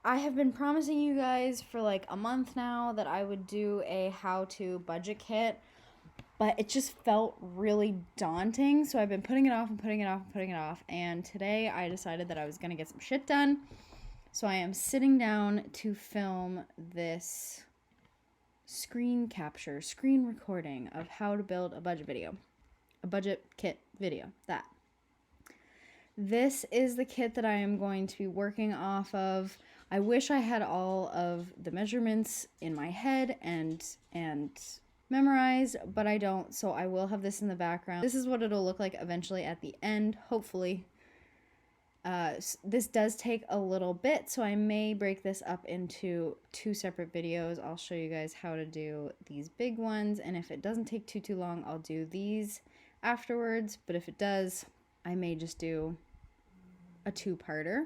I have been promising you guys for like a month now that I would do a how-to budget kit, but it just felt really daunting. So I've been putting it off and putting it off and putting it off. And today I decided that I was going to get some shit done. So I am sitting down to film this screen recording of how to build a budget kit video. This is the kit that I am going to be working off of. I wish I had all of the measurements in my head and memorized, but I don't, so I will have this in the background. This is what it'll look like eventually at the end, hopefully. This does take a little bit, so I may break this up into 2 separate videos. I'll show you guys how to do these big ones, and if it doesn't take too long, I'll do these afterwards, but if it does, I may just do a 2-parter.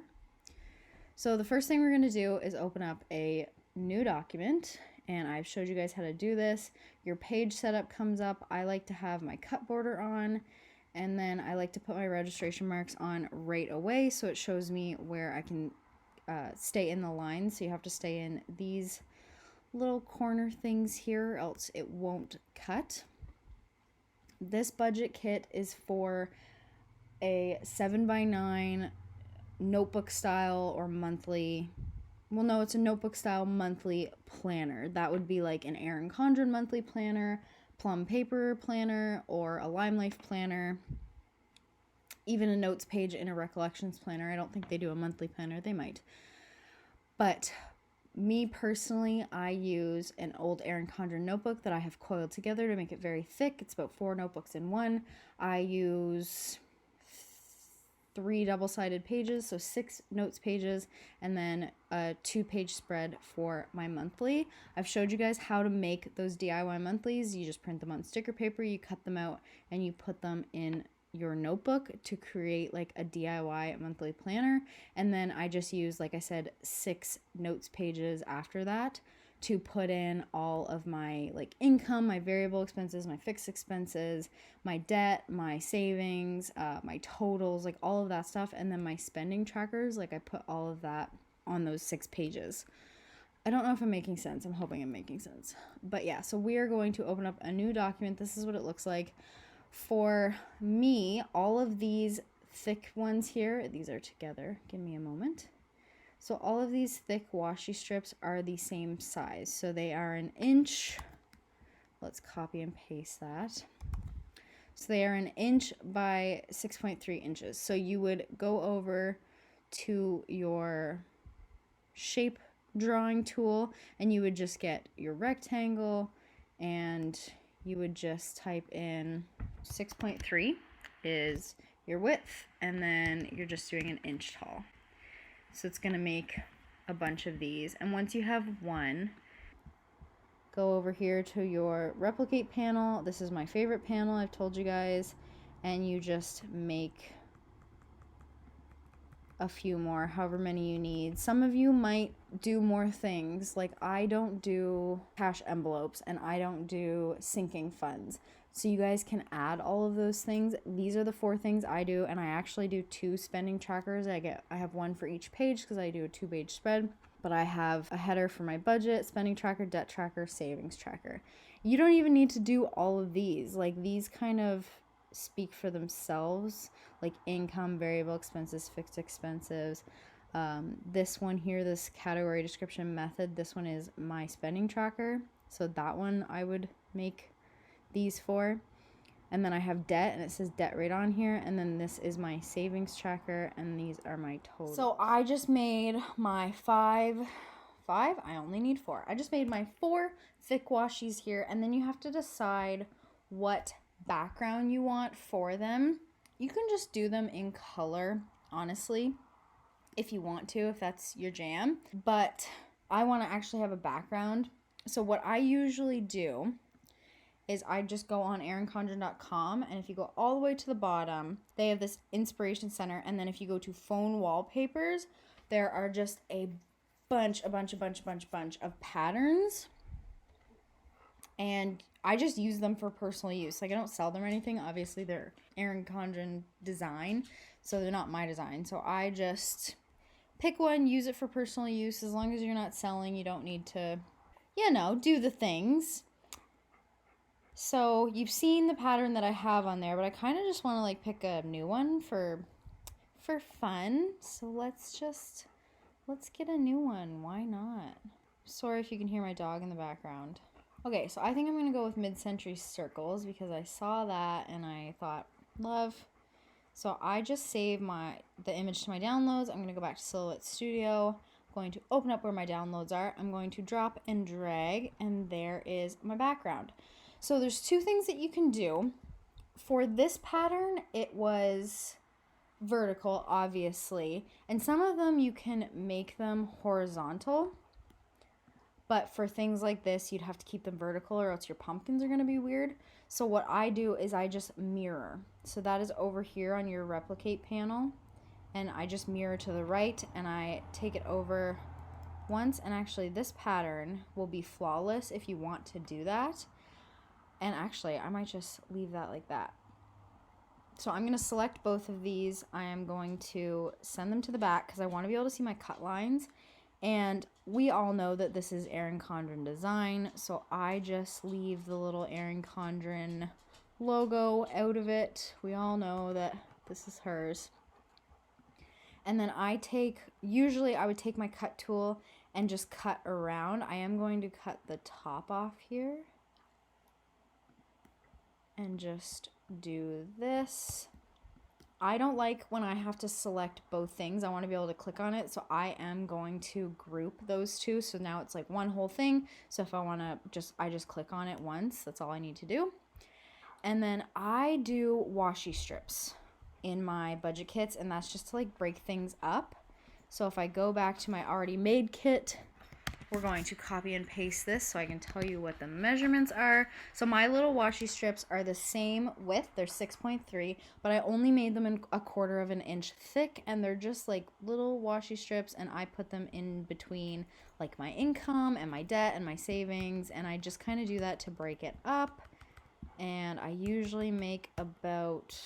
So the first thing we're going to do is open up a new document, and I've showed you guys how to do this. Your page setup comes up. I like to have my cut border on, and then I like to put my registration marks on right away so it shows me where I can stay in the line. So you have to stay in these little corner things here, else it won't cut. This budget kit is for a 7x9 notebook style or monthly, well, no, it's a notebook style monthly planner. That would be like an Erin Condren monthly planner, Plum Paper planner, or a Lime Life planner, even a notes page in a recollections planner. I don't think they do a monthly planner. They might. But me personally, I use an old Erin Condren notebook that I have coiled together to make it very thick. It's about 4 notebooks in one. I use 3 double-sided pages, so 6 notes pages, and then a 2-page spread for my monthly. I've showed you guys how to make those DIY monthlies. You just print them on sticker paper, you cut them out, and you put them in your notebook to create like a DIY monthly planner. And then I just use, like I said, 6 notes pages after that to put in all of my like income, my variable expenses, my fixed expenses, my debt, my savings, my totals, like all of that stuff. And then my spending trackers, like I put all of that on those 6 pages. I don't know if I'm making sense. I'm hoping I'm making sense. But yeah, so we are going to open up a new document. This is what it looks like. For me, all of these thick ones here, these are together. Give me a moment. So all of these thick washi strips are the same size. So they are 1 inch. Let's copy and paste that. So they are 1 inch by 6.3 inches. So you would go over to your shape drawing tool and you would just get your rectangle and you would just type in 6.3 is your width, and then you're just doing 1 inch tall. So it's going to make a bunch of these. And once you have one, go over here to your replicate panel. This is my favorite panel, I've told you guys. And you just make a few more, however many you need. Some of you might do more things. Like I don't do cash envelopes and I don't do sinking funds. So you guys can add all of those things. These are the 4 things I do, and I actually do 2 spending trackers. I have one for each page because I do a 2-page spread, but I have a header for my budget, spending tracker, debt tracker, savings tracker. You don't even need to do all of these. Like these kind of speak for themselves, like income, variable expenses, fixed expenses. This one here, this category description method, this one is my spending tracker. So that one I would make these for. And then I have debt, and it says debt right on here. And then this is my savings tracker, and these are my totals. So I just made my 5, I only need 4. I just made my 4 thick washies here, and then you have to decide what background you want for them. You can just do them in color, honestly, if you want to, if that's your jam. But I want to actually have a background. So what I usually do is I just go on erincondren.com, and if you go all the way to the bottom, they have this inspiration center, and then if you go to phone wallpapers, there are just a bunch of patterns, and I just use them for personal use. Like I don't sell them or anything. Obviously they're Erin Condren design, so they're not my design. So I just pick one, use it for personal use. As long as you're not selling, you don't need to, you know, do the things. So you've seen the pattern that I have on there, but I kind of just want to like pick a new one for fun. So let's get a new one. Why not? Sorry if you can hear my dog in the background. Okay, so I think I'm going to go with mid-century circles because I saw that and I thought, love. So I just saved the image to my downloads. I'm going to go back to Silhouette Studio. I'm going to open up where my downloads are. I'm going to drop and drag, and there is my background. So there's two things that you can do. For this pattern, it was vertical, obviously, and some of them you can make them horizontal. But for things like this, you'd have to keep them vertical or else your pumpkins are going to be weird. So what I do is I just mirror. So that is over here on your replicate panel. And I just mirror to the right and I take it over once. And actually this pattern will be flawless if you want to do that. And actually I might just leave that like that. So I'm going to select both of these. I am going to send them to the back because I want to be able to see my cut lines. And we all know that this is Erin Condren design, so I just leave the little Erin Condren logo out of it. We all know that this is hers. And then usually I would take my cut tool and just cut around. I am going to cut the top off here. And just do this. I don't like when I have to select both things. I want to be able to click on it. So I am going to group those two. So now it's like one whole thing. So if I want to I just click on it once. That's all I need to do. And then I do washi strips in my budget kits. And that's just to like break things up. So if I go back to my already made kit, we're going to copy and paste this so I can tell you what the measurements are. So my little washi strips are the same width. They're 6.3, but I only made them in 1/4 of an inch thick, and they're just like little washi strips, and I put them in between like my income and my debt and my savings, and I just kind of do that to break it up. And I usually make about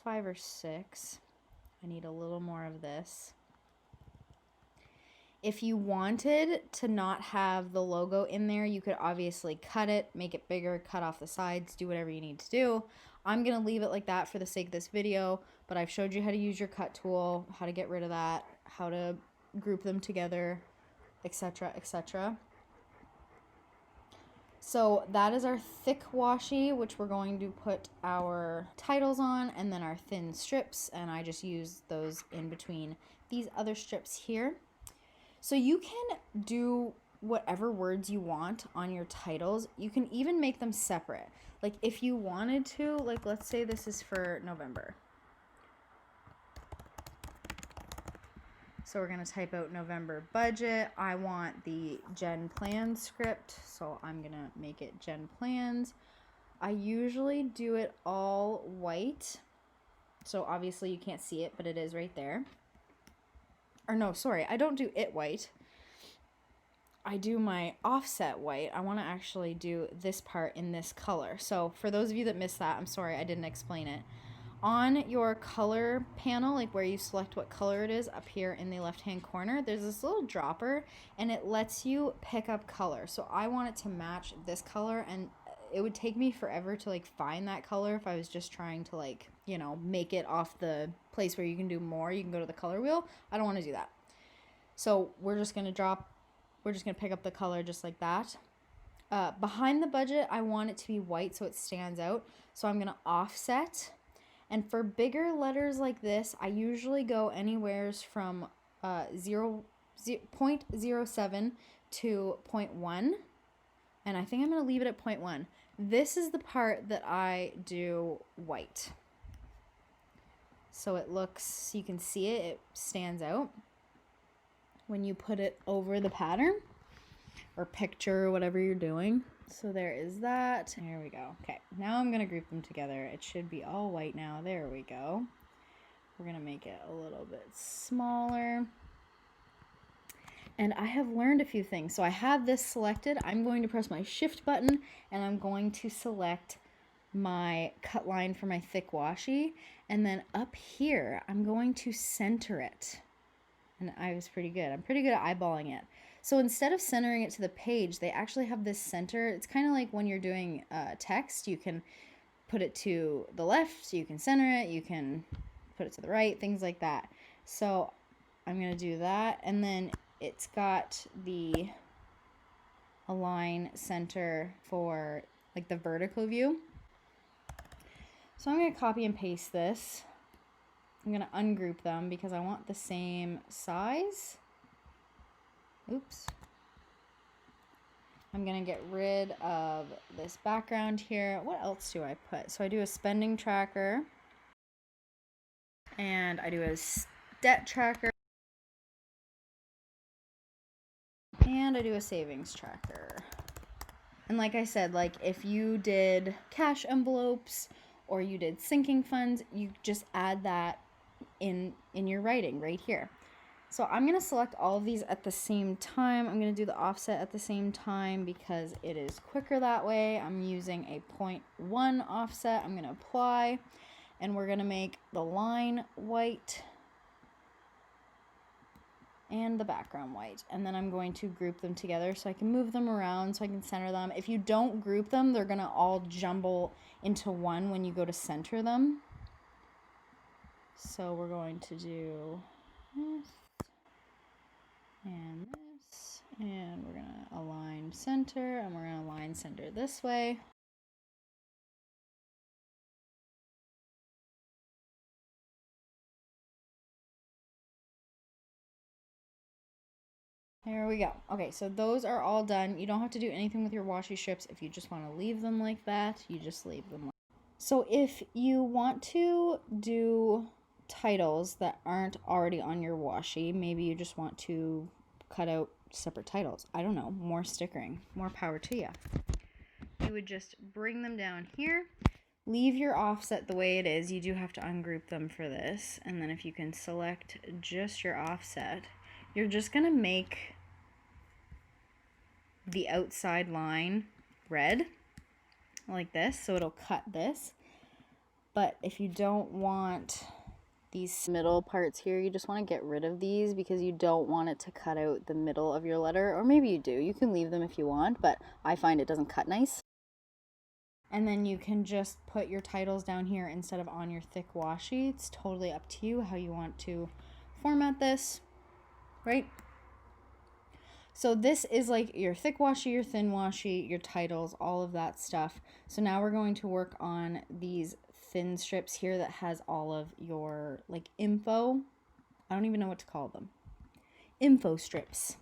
5 or 6. I need a little more of this. If you wanted to not have the logo in there, you could obviously cut it, make it bigger, cut off the sides, do whatever you need to do. I'm going to leave it like that for the sake of this video, but I've showed you how to use your cut tool, how to get rid of that, how to group them together, etc., etc. So that is our thick washi, which we're going to put our titles on, and then our thin strips, and I just use those in between these other strips here. So you can do whatever words you want on your titles. You can even make them separate. Like if you wanted to, like let's say this is for November. So we're going to type out November budget. I want the Gen Plan script, so I'm going to make it Gen Plans. I usually do it all white. So obviously you can't see it, but it is right there. Or no, sorry, I don't do it white. I do my offset white. I want to actually do this part in this color. So for those of you that missed that, I'm sorry, I didn't explain it. On your color panel, like where you select what color it is up here in the left-hand corner, there's this little dropper and it lets you pick up color. So I want it to match this color, and it would take me forever to like find that color if I was just trying to like, you know, make it off the place where you can do more. You can go to the color wheel. I don't want to do that. So we're just going to pick up the color just like that. Behind the budget, I want it to be white so it stands out. So I'm going to offset. And for bigger letters like this, I usually go anywhere from 0.07 to 0.1. And I think I'm going to leave it at 0.1. This is the part that I do white. So it looks, you can see it, it stands out when you put it over the pattern or picture or whatever you're doing. So there is that. There we go. Okay, now I'm going to group them together. It should be all white now. There we go. We're going to make it a little bit smaller. And I have learned a few things. So I have this selected. I'm going to press my shift button and I'm going to select my cut line for my thick washi. And then up here, I'm going to center it. And I was pretty good. I'm pretty good at eyeballing it. So instead of centering it to the page, they actually have this center. It's kind of like when you're doing text, you can put it to the left, you can center it, you can put it to the right, things like that. So I'm going to do that. And then it's got the align center for like the vertical view. So I'm going to copy and paste this. I'm going to ungroup them because I want the same size. Oops. I'm going to get rid of this background here. What else do I put? So I do a spending tracker. And I do a debt tracker. And I do a savings tracker. And like I said, like if you did cash envelopes or you did sinking funds, you just add that in your writing right here. So I'm going to select all of these at the same time. I'm going to do the offset at the same time because it is quicker that way. I'm using a 0.1 offset. I'm going to apply, and we're going to make the line white and the background white. And then I'm going to group them together so I can move them around so I can center them. If you don't group them, they're going to all jumble into one when you go to center them. So we're going to do this and this, and we're going to align center, and we're going to align center this way. There we go. Okay, so those are all done. You don't have to do anything with your washi strips. If you just want to leave them like that, you just leave them like that. So if you want to do titles that aren't already on your washi, maybe you just want to cut out separate titles. I don't know, more stickering, more power to you. You would just bring them down here, leave your offset the way it is. You do have to ungroup them for this. And then if you can select just your offset, you're just going to make the outside line red like this, so it'll cut this. But if you don't want these middle parts here, you just want to get rid of these because you don't want it to cut out the middle of your letter, or maybe you do. You can leave them if you want, but I find it doesn't cut nice. And then you can just put your titles down here instead of on your thick washi. It's totally up to you how you want to format this, right? So this is like your thick washi, your thin washi, your titles, all of that stuff. So now we're going to work on these thin strips here that has all of your like info. I don't even know what to call them. Info strips.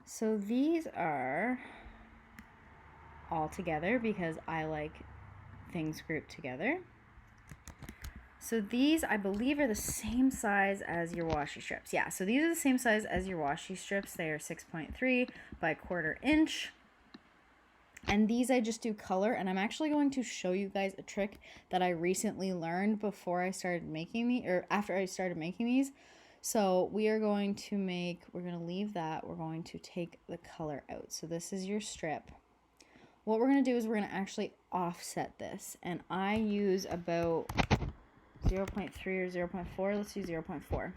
So these are all together because I like things grouped together. So these, I believe, are the same size as your washi strips. Yeah, so these are the same size as your washi strips. They are 6.3 by 1/4 inch. And these I just do color, and I'm actually going to show you guys a trick that I recently learned before I started making these, or after I started making these. So we are going to make, we're going to leave that, we're going to take the color out. So this is your strip. What we're going to do is we're going to actually offset this, and I use about 0.3 or 0.4. Let's do 0.4.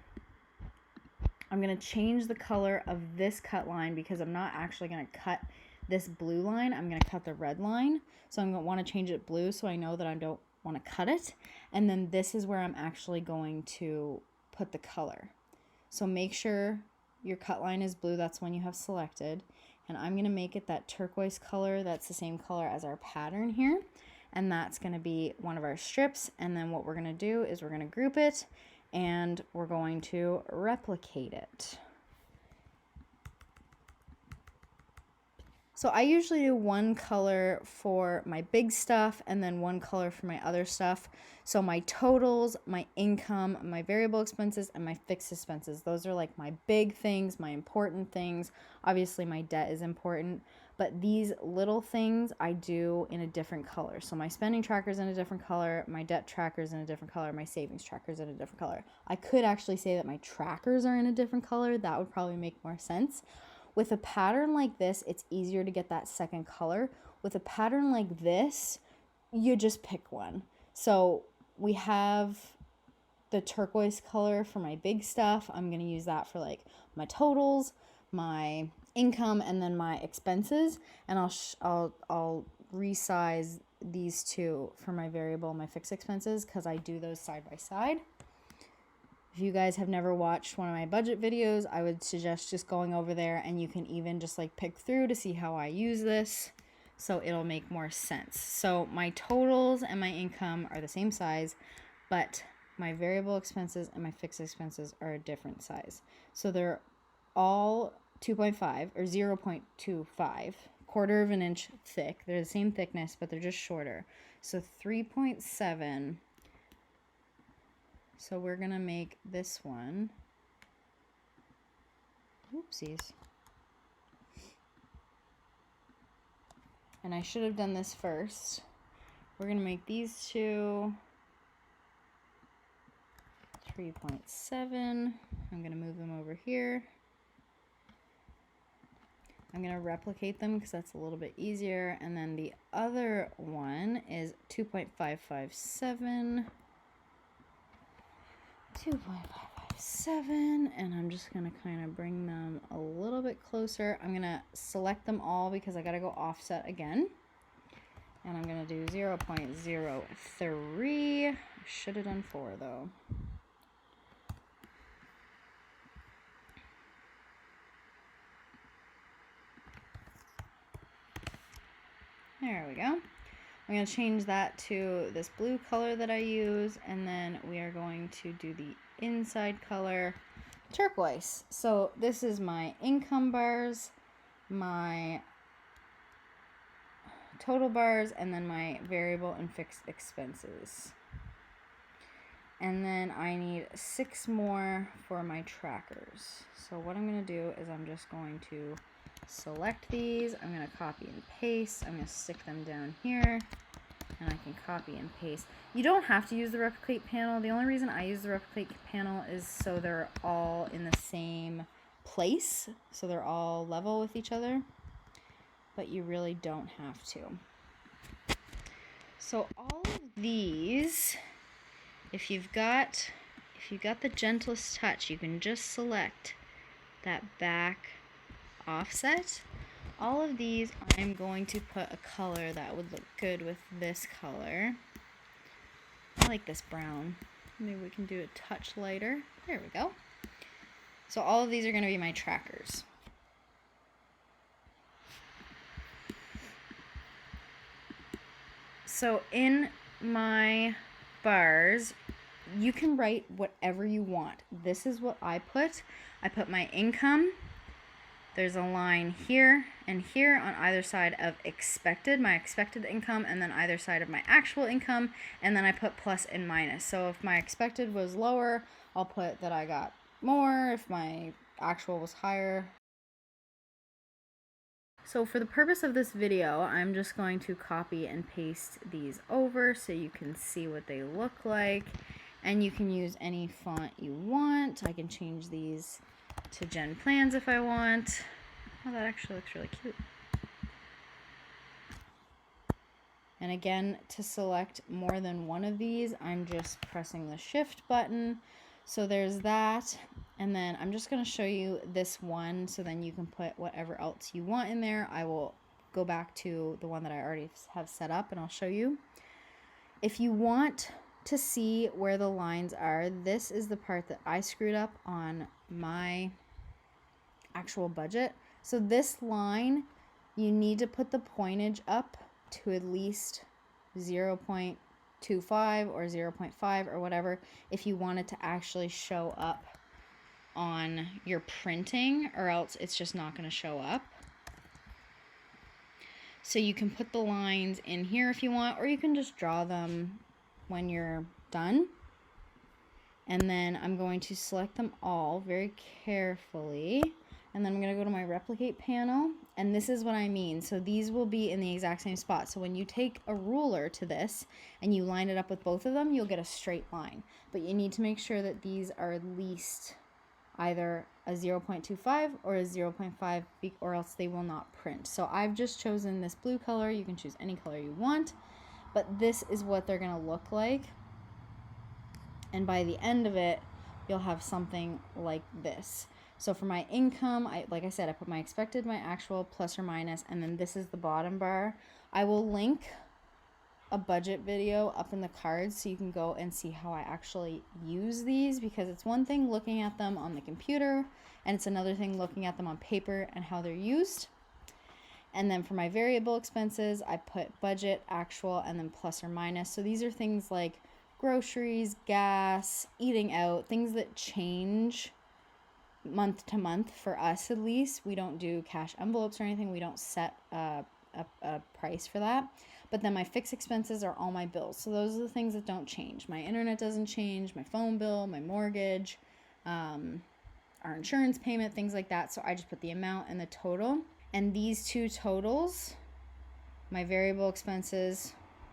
I'm going to change the color of this cut line because I'm not actually going to cut this blue line. I'm going to cut the red line. So I'm going to want to change it blue so I know that I don't want to cut it. And then this is where I'm actually going to put the color. So make sure your cut line is blue. That's one you have selected. And I'm going to make it that turquoise color. That's the same color as our pattern here. And that's going to be one of our strips. And then what we're going to do is we're going to group it and we're going to replicate it. So I usually do one color for my big stuff and then one color for my other stuff. So my totals, my income, my variable expenses, and my fixed expenses. Those are like my big things, my important things. Obviously my debt is important, but these little things I do in a different color. So my spending tracker is in a different color, my debt tracker is in a different color, my savings tracker is in a different color. I could actually say that my trackers are in a different color. That would probably make more sense. With a pattern like this, it's easier to get that second color. With a pattern like this, you just pick one. So we have the turquoise color for my big stuff. I'm going to use that for like my totals, my income, and then my expenses. And I'll resize these two for my variable and my fixed expenses because I do those side by side. If you guys have never watched one of my budget videos, I would suggest just going over there, and you can even just like pick through to see how I use this, so it'll make more sense. So my totals and my income are the same size, but my variable expenses and my fixed expenses are a different size. So they're all 2.5 or 0.25, quarter of an inch thick. They're the same thickness, but they're just shorter. So 3.7. So we're going to make this one. Oopsies. And I should have done this first. We're going to make these two 3.7. I'm going to move them over here. I'm going to replicate them because that's a little bit easier. And then the other one is 2.557. 2.557, and I'm just going to kind of bring them a little bit closer. I'm going to select them all because I got to go offset again. And I'm going to do 0.03. I should have done 4 though. There we go. I'm going to change that to this blue color that I use, and then we are going to do the inside color turquoise. So this is my income bars, my total bars, and then my variable and fixed expenses. And then I need 6 more for my trackers. So what I'm going to do is I'm just going to select these. I'm going to copy and paste. I'm going to stick them down here, and I can copy and paste. You don't have to use the replicate panel. The only reason I use the replicate panel is so they're all in the same place, so they're all level with each other, but you really don't have to. So all of these, if you've got the gentlest touch, you can just select that back offset. All of these, I'm going to put a color that would look good with this color. I like this brown. Maybe we can do a touch lighter. There we go. So all of these are going to be my trackers. So in my bars, you can write whatever you want. This is what I put. I put my income. There's a line here and here on either side of expected, my expected income, and then either side of my actual income, and then I put plus and minus. So if my expected was lower, I'll put that I got more. If my actual was higher. So for the purpose of this video, I'm just going to copy and paste these over so you can see what they look like. And you can use any font you want. I can change these to Gen Plans if I want. Oh, that actually looks really cute. And again, to select more than one of these, I'm just pressing the Shift button. So there's that. And then I'm just going to show you this one, so then you can put whatever else you want in there. I will go back to the one that I already have set up and I'll show you. If you want to see where the lines are, this is the part that I screwed up on my actual budget. So this line, you need to put the pointage up to at least 0.25 or 0.5 or whatever if you want it to actually show up on your printing, or else it's just not going to show up. So you can put the lines in here if you want, or you can just draw them when you're done. And then I'm going to select them all very carefully, and then I'm going to go to my replicate panel, and this is what I mean. So these will be in the exact same spot. So when you take a ruler to this and you line it up with both of them, you'll get a straight line. But you need to make sure that these are at least either a 0.25 or a 0.5, or else they will not print. So I've just chosen this blue color. You can choose any color you want, but this is what they're going to look like. And by the end of it, you'll have something like this. So for my income, like I said, I put my expected, my actual, plus or minus, and then this is the bottom bar. I will link a budget video up in the cards so you can go and see how I actually use these, because it's one thing looking at them on the computer and it's another thing looking at them on paper and how they're used. And then for my variable expenses, I put budget, actual, and then plus or minus. So these are things like groceries, gas, eating out, things that change month to month for us at least. We don't do cash envelopes or anything. We don't set a price for that. But then my fixed expenses are all my bills. So those are the things that don't change. My internet doesn't change, my phone bill, my mortgage, our insurance payment, things like that. So I just put the amount and the total. And these two totals, my variable expenses,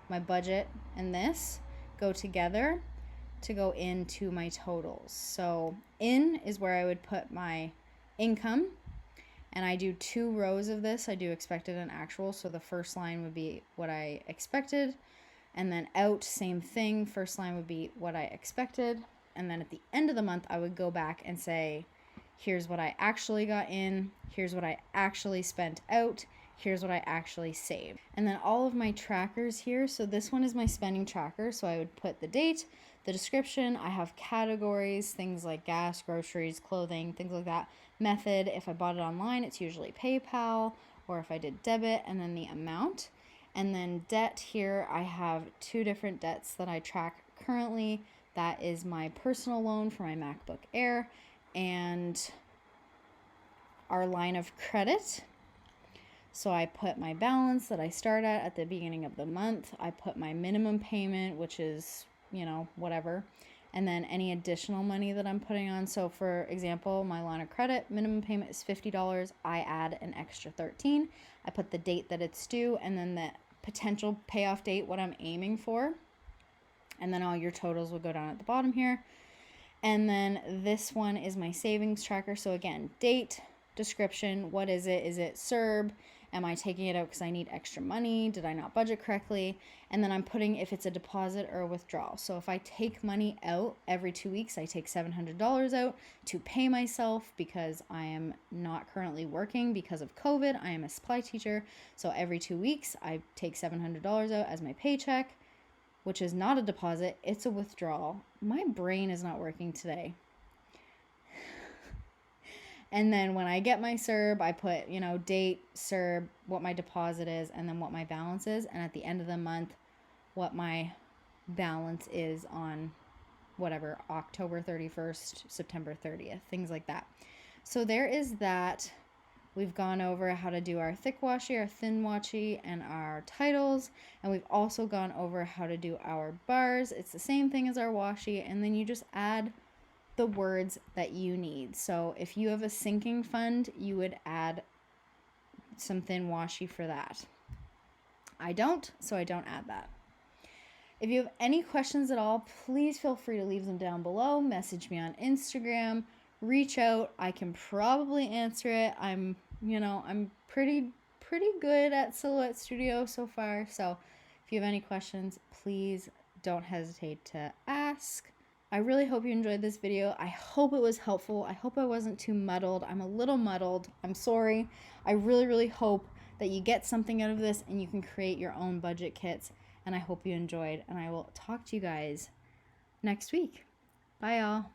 my budget, and this go together to go into my totals. So in is where I would put my income. And I do 2 rows of this. I do expected and actual. So the first line would be what I expected. And then out, same thing. First line would be what I expected. And then at the end of the month, I would go back and say, here's what I actually got in. Here's what I actually spent out. Here's what I actually saved. And then all of my trackers here. So this one is my spending tracker. So I would put the date, the description. I have categories, things like gas, groceries, clothing, things like that. Method, if I bought it online, it's usually PayPal, or if I did debit, and then the amount. And then debt here, I have 2 different debts that I track currently. That is my personal loan for my MacBook Air and our line of credit. So I put my balance that I start at the beginning of the month. I put my minimum payment, which is, whatever. And then any additional money that I'm putting on. So for example, my line of credit minimum payment is $50. I add an extra $13. I put the date that it's due and then the potential payoff date, what I'm aiming for. And then all your totals will go down at the bottom here. And then this one is my savings tracker. So again, date, description, what is it? Is it CERB? Am I taking it out because I need extra money? Did I not budget correctly? And then I'm putting if it's a deposit or a withdrawal. So if I take money out every 2 weeks, I take $700 out to pay myself because I am not currently working because of COVID. I am a supply teacher. So every 2 weeks, I take $700 out as my paycheck, which is not a deposit. It's a withdrawal. My brain is not working today. And then when I get my CERB, I put, date, CERB, what my deposit is, and then what my balance is. And at the end of the month, what my balance is on whatever, October 31st, September 30th, things like that. So there is that. We've gone over how to do our thick washi, our thin washi, and our titles. And we've also gone over how to do our bars. It's the same thing as our washi. And then you just add the words that you need. So if you have a sinking fund, you would add some thin washi for that. I don't, so I don't add that. If you have any questions at all, please feel free to leave them down below. Message me on Instagram. Reach out. I can probably answer it. I'm pretty good at Silhouette Studio so far. So if you have any questions, please don't hesitate to ask. I really hope you enjoyed this video. I hope it was helpful. I hope I wasn't too muddled. I'm a little muddled. I'm sorry. I really, really hope that you get something out of this and you can create your own budget kits. And I hope you enjoyed. And I will talk to you guys next week. Bye, y'all.